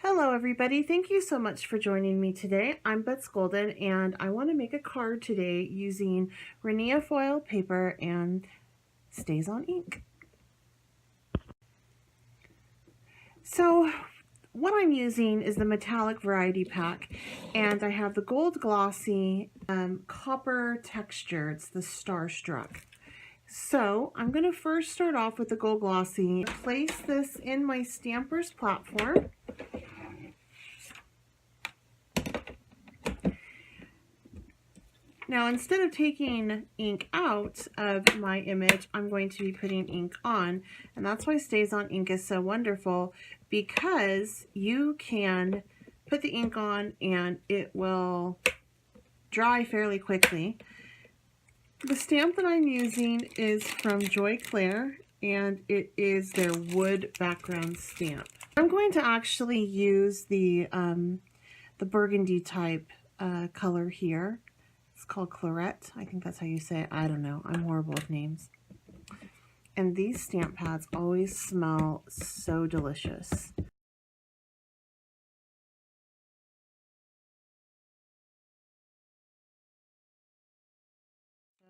Hello everybody, thank you so much for joining me today. I'm Bets Golden and I want to make a card today using Rinea Foiled Paper and Stazon ink. So what I'm using is the metallic variety pack, and I have the gold glossy copper texture. It's the Starstruck. So I'm going to first start off with the gold glossy. Place this in my stamper's platform. Now, instead of taking ink out of my image, I'm going to be putting ink on, and that's why Stazon ink is so wonderful, because you can put the ink on and it will dry fairly quickly. The stamp that I'm using is from Joy Claire, and it is their wood background stamp. I'm going to actually use the burgundy type color here. It's called Claret. I think that's how you say it. I don't know. I'm horrible with names. And these stamp pads always smell so delicious.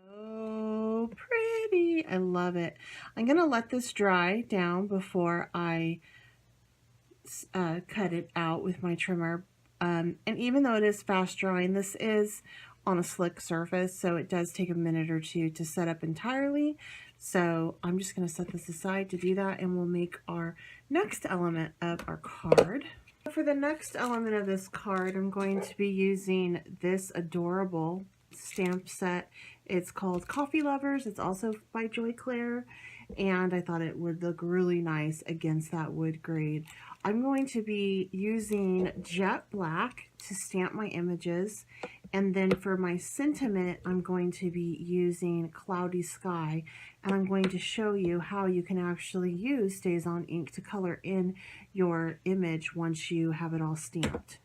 So pretty. I love it. I'm going to let this dry down before I cut it out with my trimmer. And even though it is fast drying, this is on a slick surface, so it does take a minute or two to set up entirely. So I'm just going to set this aside to do that, and we'll make our next element of our card. For the next element of this card, I'm going to be using this adorable stamp set. It's called Coffee Lovers. It's also by Joy Claire, and I thought it would look really nice against that wood grade. I'm going to be using jet black to stamp my images, and then for my sentiment I'm going to be using Cloudy Sky, and I'm going to show you how you can actually use Stazon ink to color in your image once you have it all stamped.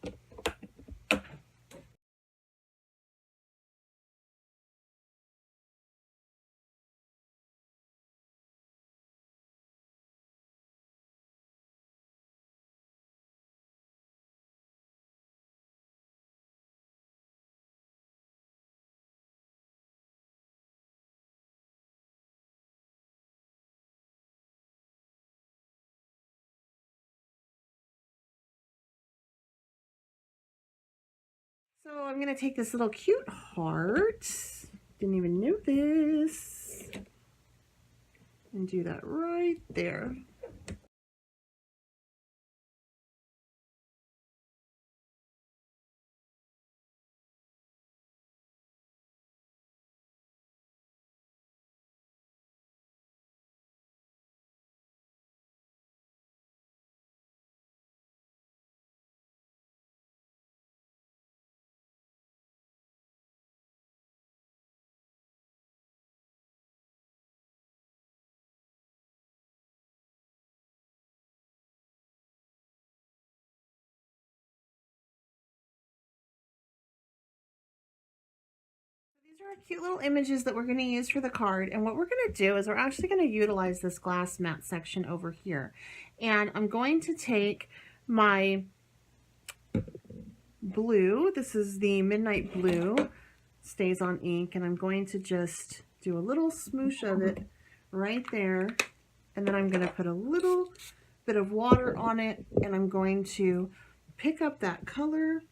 So I'm going to take this little cute heart, didn't even know this, and do that right there. These are cute little images that we're going to use for the card, and what we're going to do is we're actually going to utilize this glass mat section over here, and I'm going to take my blue, this is the Midnight Blue Stazon ink, and I'm going to just do a little smoosh of it right there, and then I'm going to put a little bit of water on it, and I'm going to pick up that color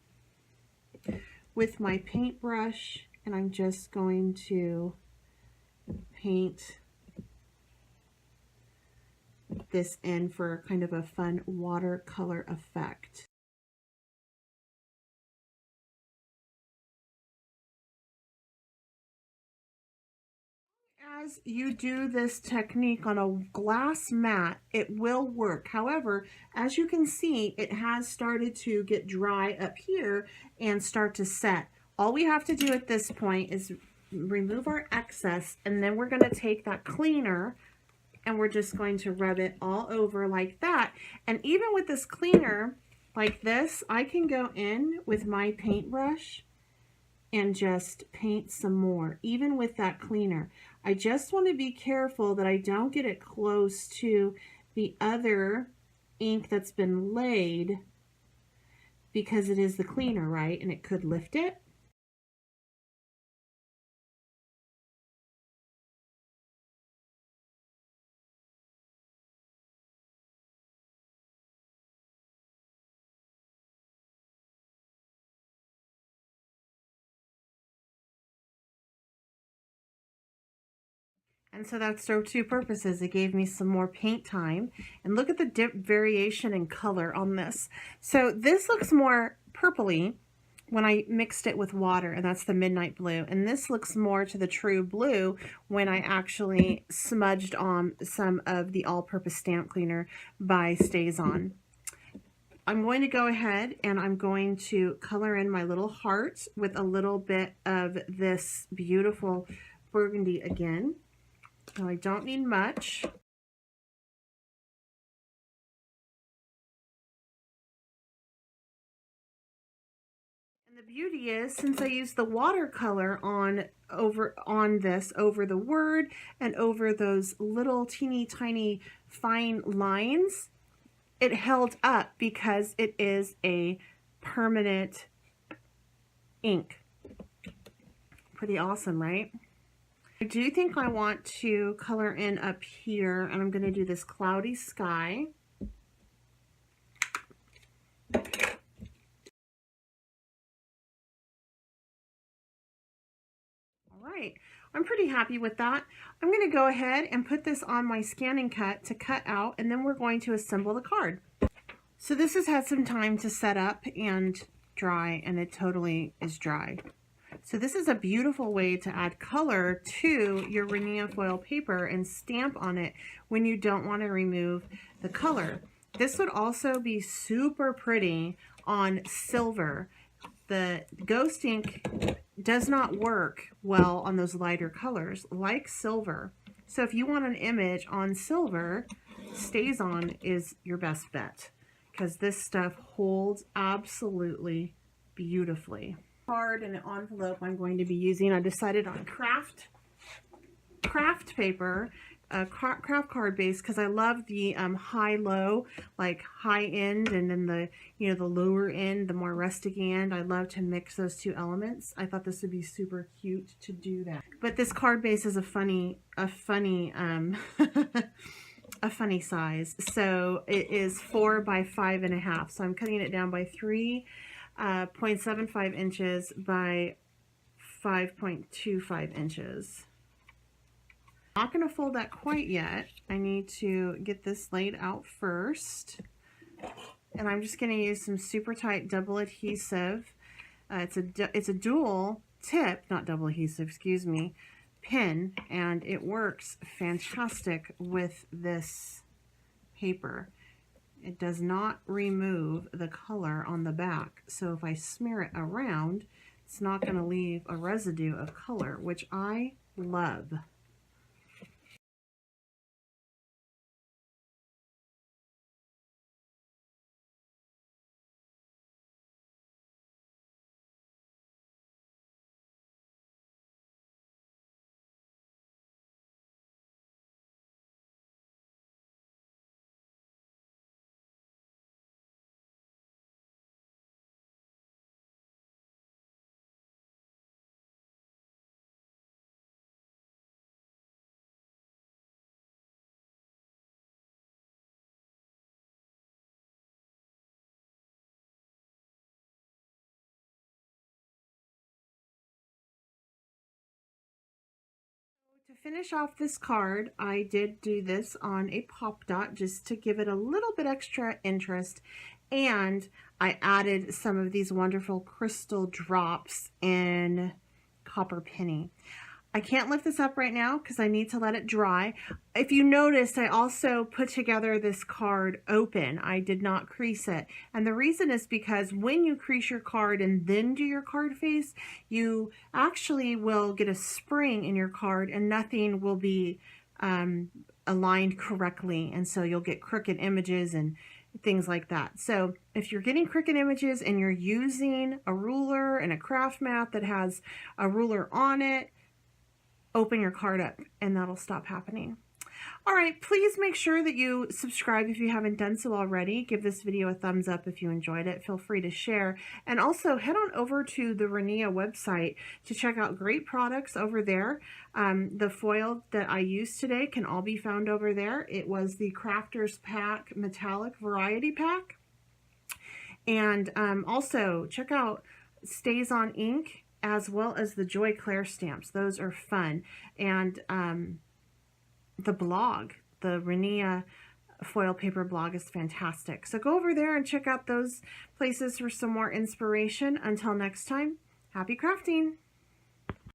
with my paintbrush, and I'm just going to paint this in for kind of a fun watercolor effect. As you do this technique on a glass mat, it will work. However, as you can see, it has started to get dry up here and start to set. All we have to do at this point is remove our excess, and then we're going to take that cleaner and we're just going to rub it all over like that. And even with this cleaner like this, I can go in with my paintbrush and just paint some more, even with that cleaner. I just want to be careful that I don't get it close to the other ink that's been laid because it is the cleaner, right? And it could lift it. And so that served two purposes. It gave me some more paint time. And look at the variation in color on this. So this looks more purpley when I mixed it with water, and that's the midnight blue. And this looks more to the true blue when I actually smudged on some of the all-purpose stamp cleaner by Stazon. I'm going to go ahead and I'm going to color in my little heart with a little bit of this beautiful burgundy again. Now I don't need much. And the beauty is, since I used the watercolor on this over the word and over those little teeny tiny fine lines, it held up because it is a permanent ink. Pretty awesome, right? I do think I want to color in up here, and I'm going to do this cloudy sky. All right, I'm pretty happy with that. I'm going to go ahead and put this on my scanning cut to cut out, and then we're going to assemble the card. So this has had some time to set up and dry, and it totally is dry. So this is a beautiful way to add color to your Rinea Foiled Paper and stamp on it when you don't want to remove the color. This would also be super pretty on silver. The ghost ink does not work well on those lighter colors like silver. So if you want an image on silver, Stazon is your best bet because this stuff holds absolutely beautifully. Card and an envelope I'm going to be using. I decided on craft paper, craft card base, because I love the high-low, like high end, and then the the lower end, the more rustic end. I love to mix those two elements. I thought this would be super cute to do that. But this card base is a funny a funny size. So it is 4 by 5.5. So I'm cutting it down by 3.75 inches by 5.25 inches. I'm not going to fold that quite yet. I need to get this laid out first. And I'm just going to use some super tight double adhesive. It's a dual tip, not double adhesive, excuse me, pin, and it works fantastic with this paper. It does not remove the color on the back, so if I smear it around, it's not going to leave a residue of color, which I love. To finish off this card, I did do this on a pop dot just to give it a little bit extra interest, and I added some of these wonderful crystal drops in copper penny. I can't lift this up right now because I need to let it dry. If you noticed, I also put together this card open. I did not crease it. And the reason is because when you crease your card and then do your card face, you actually will get a spring in your card and nothing will be aligned correctly. And so you'll get crooked images and things like that. So if you're getting crooked images and you're using a ruler and a craft mat that has a ruler on it, open your card up and that'll stop happening. All right, please make sure that you subscribe if you haven't done so already. Give this video a thumbs up if you enjoyed it. Feel free to share. And also head on over to the Rinea website to check out great products over there. The foil that I used today can all be found over there. It was the Crafter's Pack Metallic Variety Pack. And also check out Stazon ink as well as the Joy Claire stamps. Those are fun. And the blog, the Rinea Foiled Paper blog, is fantastic. So go over there and check out those places for some more inspiration. Until next time, happy crafting!